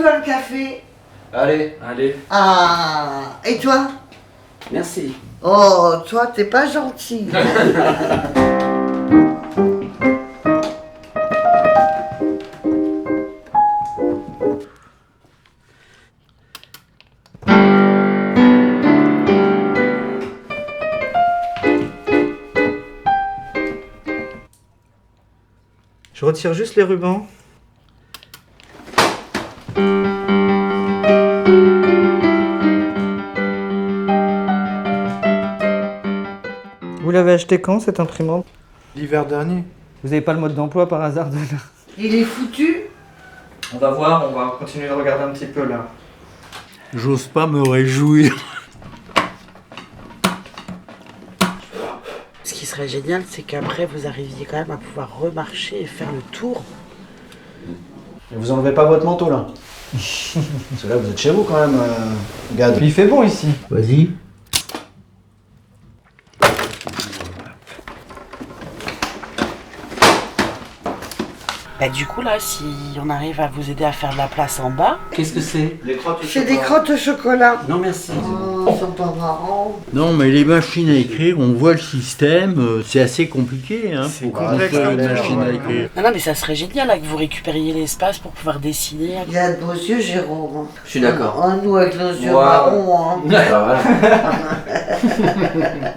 toi le café? Allez. Ah, et toi? Merci. Oh, toi, t'es pas gentil. Je retire juste les rubans. Vous l'avez acheté quand cette imprimante? L'hiver dernier. Vous n'avez pas le mode d'emploi par hasard de... Il est foutu? On va voir, on va continuer de regarder un petit peu là. J'ose pas me réjouir. Ce qui serait génial, c'est qu'après, vous arriviez quand même à pouvoir remarcher et faire le tour. Et vous enlevez pas votre manteau là. Parce que là vous êtes chez vous quand même, Gad. Il fait bon ici. Vas-y. Bah, du coup, là, si on arrive à vous aider à faire de la place en bas... Qu'est-ce que c'est? Les crottes au C'est des chocolat. crottes au chocolat. Non merci. Oh, c'est pas marrant. Non, mais les machines à écrire, on voit le système, c'est assez compliqué. Hein, C'est pour complexe, construire une hein, machine à ouais. écrire. Non, mais ça serait génial là, que vous récupériez l'espace pour pouvoir dessiner. Il a de beaux yeux, Jérôme. Je suis d'accord. Oh, nous, avec nos yeux Wow. marrons, hein. Ah, voilà.